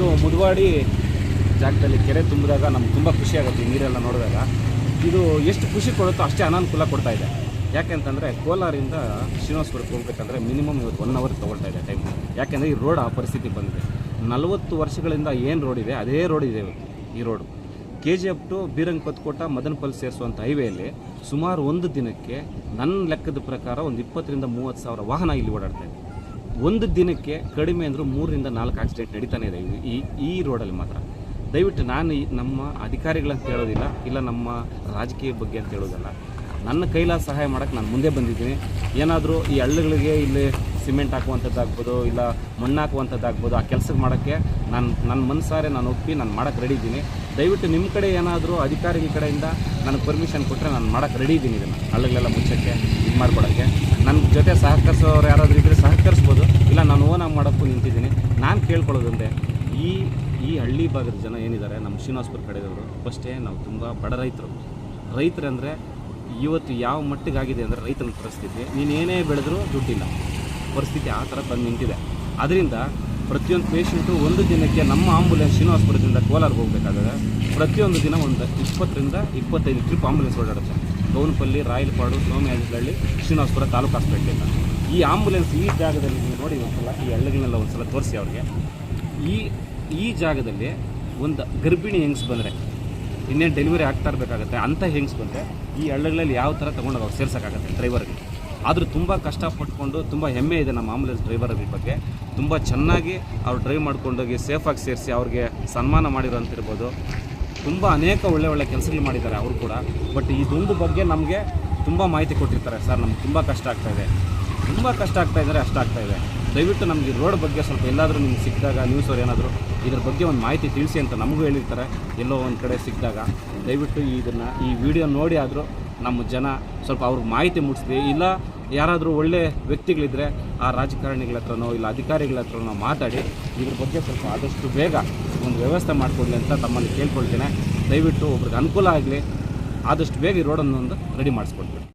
ಇದು ಮುದುವಾಡಿ ಜಾಗದಲ್ಲಿ ಕೆರೆ ತುಂಬಿದಾಗ ನಮ್ಗೆ ತುಂಬ ಖುಷಿ ಆಗುತ್ತೆ. ನೀರೆಲ್ಲ ನೋಡಿದಾಗ ಇದು ಎಷ್ಟು ಖುಷಿ ಕೊಡುತ್ತೋ ಅಷ್ಟೇ ಅನಾನುಕೂಲ ಕೊಡ್ತಾ ಇದೆ. ಯಾಕೆಂತಂದರೆ ಕೋಲಾರಿಂದ ಶ್ರೀನಿವಾಸಪುರಕ್ಕೆ ಹೋಗ್ಬೇಕಂದ್ರೆ ಮಿನಿಮಮ್ ಇವತ್ತು 1 ಅವರ್ ತೊಗೊಳ್ತಾ ಇದೆ ಟೈಮ್. ಯಾಕೆಂದರೆ ಈ ರೋಡ್ ಆ ಪರಿಸ್ಥಿತಿ ಬಂದಿದೆ. 40 ವರ್ಷಗಳಿಂದ ಏನು ರೋಡ್ ಇದೆ ಅದೇ ರೋಡ್ ಇದೆ ಇವತ್ತು. ಈ ರೋಡು KGF ಟು ಬೀರಂಗಪತ್ಕೋಟ ಮದನಪಲ್ಲಿ ಸೇರಿಸುವಂಥ ಹೈವೇಯಲ್ಲಿ ಸುಮಾರು ಒಂದು ದಿನಕ್ಕೆ ನನ್ನ ಲೆಕ್ಕದ ಪ್ರಕಾರ ಒಂದು 20,000 to 30,000 ವಾಹನ ಇಲ್ಲಿ ಓಡಾಡ್ತಾ ಇದೆ. ಒಂದು ದಿನಕ್ಕೆ ಕಡಿಮೆ ಅಂದರೂ 3 to 4 ಆಕ್ಸಿಡೆಂಟ್ ನಡೀತಾನೆ ಇದೆ ಈ ರೋಡಲ್ಲಿ ಮಾತ್ರ. ದಯವಿಟ್ಟು ನಾನು ನಮ್ಮ ಅಧಿಕಾರಿಗಳಂತ ಹೇಳೋದಿಲ್ಲ, ಇಲ್ಲ ನಮ್ಮ ರಾಜಕೀಯ ಬಗ್ಗೆ ಅಂತ ಹೇಳೋದಲ್ಲ. ನನ್ನ ಕೈಲಾದ ಸಹಾಯ ಮಾಡೋಕ್ಕೆ ನಾನು ಮುಂದೆ ಬಂದಿದ್ದೀನಿ. ಏನಾದರೂ ಈ ಹಳ್ಳಿಗಳಿಗೆ ಇಲ್ಲಿ ಸಿಮೆಂಟ್ ಹಾಕುವಂಥದ್ದಾಗ್ಬೋದು, ಇಲ್ಲ ಮಣ್ಣು ಹಾಕುವಂಥದ್ದಾಗ್ಬೋದು, ಆ ಕೆಲಸ ಮಾಡೋಕ್ಕೆ ನನ್ನ ಮನಸಾರೆ ನಾನು ಒಪ್ಪಿ ನಾನು ಮಾಡೋಕ್ಕೆ ರೆಡಿ ಇದ್ದೀನಿ. ದಯವಿಟ್ಟು ನಿಮ್ಮ ಕಡೆ ಏನಾದರೂ ಅಧಿಕಾರಿಗಳ ಕಡೆಯಿಂದ ನನಗೆ ಪರ್ಮಿಷನ್ ಕೊಟ್ಟರೆ ನಾನು ಮಾಡೋಕ್ಕೆ ರೆಡಿ ಇದ್ದೀನಿ. ಇದನ್ನು ಹಳ್ಳಿಗಳೆಲ್ಲ ಮುಚ್ಚೋಕ್ಕೆ ಇದು ಮಾಡ್ಕೊಡೋಕ್ಕೆ ನನ್ನ ಜೊತೆ ಸಹಕರಿಸೋರು ಯಾರಾದರೂ ಇದ್ದರೆ ಸಹಕರಿಸ್ಬೋದು, ಇಲ್ಲ ನಾನು ಓನಾಗಿ ಮಾಡೋಕ್ಕೂ ನಿಂತಿದ್ದೀನಿ. ನಾನು ಕೇಳ್ಕೊಳ್ಳೋದಂದರೆ ಈ ಹಳ್ಳಿ ಭಾಗದ ಜನ ಏನಿದ್ದಾರೆ ನಮ್ಮ ಶ್ರೀನಿವಾಸಪುರ ಕಡೆದವರು, ಫಸ್ಟೇ ನಾವು ತುಂಬ ಬಡ ರೈತರಂದರೆ ಇವತ್ತು ಯಾವ ಮಟ್ಟಿಗಾಗಿದೆ ಅಂದರೆ ರೈತನ ಪರಿಸ್ಥಿತಿ, ನೀನೇನೇ ಬೆಳೆದ್ರೂ ದುಡ್ಡಿಲ್ಲ ಪರಿಸ್ಥಿತಿ ಆ ಥರ ಬಂದು ನಿಂತಿದೆ. ಅದರಿಂದ ಪ್ರತಿಯೊಂದು ಪೇಷಂಟು ಒಂದು ದಿನಕ್ಕೆ ನಮ್ಮ ಆಂಬುಲೆನ್ಸ್ ಶ್ರೀನಿವಾಸಪುರದಿಂದ ಕೋಲಾರ್ಗೆ ಹೋಗಬೇಕಾದ್ರೆ ಪ್ರತಿಯೊಂದು ದಿನ ಒಂದು 20 to 25 ಟ್ರಿಪ್ ಆಂಬುಲೆನ್ಸ್ ಓಡಾಡುತ್ತೆ. ಗೌನಪಲ್ಲಿ, ರಾಯಲಪಾಡು, ಸೋಮಯಾಜಿಹಳ್ಳಿ, ಶ್ರೀನಿವಾಸಪುರ ತಾಲೂಕು ಹಾಸ್ಪಿಟ್ಲಿಂದ. ಈ ಆಂಬುಲೆನ್ಸ್ ಈ ಜಾಗದಲ್ಲಿ ನೀವು ನೋಡಿ ಒಂದ್ಸಲ ಈ ಹಳ್ಳಿಗಳನ್ನೆಲ್ಲ ಒಂದ್ಸಲ ತೋರಿಸಿ ಅವ್ರಿಗೆ. ಈ ಜಾಗದಲ್ಲಿ ಒಂದು ಗರ್ಭಿಣಿ ಹೆಂಗ್ಸ್ ಬಂದರೆ ಇನ್ನೇನು ಡೆಲಿವರಿ ಆಗ್ತಾ ಇರಬೇಕಾಗತ್ತೆ, ಅಂಥ ಹೆಂಗ್ಸ್ ಬಂದರೆ ಈ ಹಳ್ಳಿಗಳಲ್ಲಿ ಯಾವ ಥರ ತೊಗೊಂಡೋಗಿ ಅವ್ರು ಸೇರ್ಸೋಕ್ಕಾಗತ್ತೆ ಡ್ರೈವರ್ಗೆ. ಆದರೂ ತುಂಬ ಕಷ್ಟಪಟ್ಕೊಂಡು ತುಂಬ ಹೆಮ್ಮೆ ಇದೆ ನಮ್ಮ ಆಂಬುಲೆನ್ಸ್ ಡ್ರೈವರ್ಗಳ ಬಗ್ಗೆ. ತುಂಬ ಚೆನ್ನಾಗಿ ಅವ್ರು ಡ್ರೈವ್ ಮಾಡ್ಕೊಂಡೋಗಿ ಸೇಫಾಗಿ ಸೇರಿಸಿ ಅವ್ರಿಗೆ ಸನ್ಮಾನ ಮಾಡಿರೋಂತಿರ್ಬೋದು. ತುಂಬ ಅನೇಕ ಒಳ್ಳೆ ಕೆಲಸಗಳು ಮಾಡಿದ್ದಾರೆ ಅವರು ಕೂಡ. ಬಟ್ ಇದೊಂದು ಬಗ್ಗೆ ನಮಗೆ ತುಂಬ ಮಾಹಿತಿ ಕೊಟ್ಟಿರ್ತಾರೆ. ಸರ್ ನಮ್ಗೆ ತುಂಬ ಕಷ್ಟ ಆಗ್ತಾಯಿದೆ, ಅಷ್ಟ ಆಗ್ತಾಯಿದೆ. ದಯವಿಟ್ಟು ನಮಗೆ ರೋಡ್ ಬಗ್ಗೆ ಸ್ವಲ್ಪ ಎಲ್ಲಾದರೂ ನಿಮ್ಗೆ ಸಿಕ್ಕಿದಾಗ ನ್ಯೂಸವ್ರು ಏನಾದರೂ ಇದ್ರ ಬಗ್ಗೆ ಒಂದು ಮಾಹಿತಿ ತಿಳಿಸಿ ಅಂತ ನಮಗೂ ಹೇಳಿರ್ತಾರೆ. ಎಲ್ಲೋ ಒಂದು ಕಡೆ ಸಿಕ್ಕಿದಾಗ ದಯವಿಟ್ಟು ಈ ವಿಡಿಯೋ ನೋಡಿ ಆದರೂ ನಮ್ಮ ಜನ ಸ್ವಲ್ಪ ಅವ್ರಿಗೆ ಮಾಹಿತಿ ಮುಟ್ಟಿಸ್ತೀವಿ. ಇಲ್ಲ ಯಾರಾದರೂ ಒಳ್ಳೆ ವ್ಯಕ್ತಿಗಳಿದ್ದರೆ ಆ ರಾಜಕಾರಣಿಗಳ ಹತ್ರನೋ ಇಲ್ಲ ಅಧಿಕಾರಿಗಳ ಹತ್ರನೋ ಮಾತಾಡಿ ಇದ್ರ ಬಗ್ಗೆ ಸ್ವಲ್ಪ ಆದಷ್ಟು ಬೇಗ ಒಂದು ವ್ಯವಸ್ಥೆ ಮಾಡಿಕೊಡ್ಲಿ ಅಂತ ತಮ್ಮಲ್ಲಿ ಕೇಳ್ಕೊಳ್ತೇನೆ. ದಯವಿಟ್ಟು ಒಬ್ರಿಗೆ ಅನುಕೂಲ ಆಗಲಿ, ಆದಷ್ಟು ಬೇಗ ಈ ರೋಡನ್ನು ಒಂದು ರೆಡಿ ಮಾಡಿಸ್ಕೊಡ್ತೀವಿ.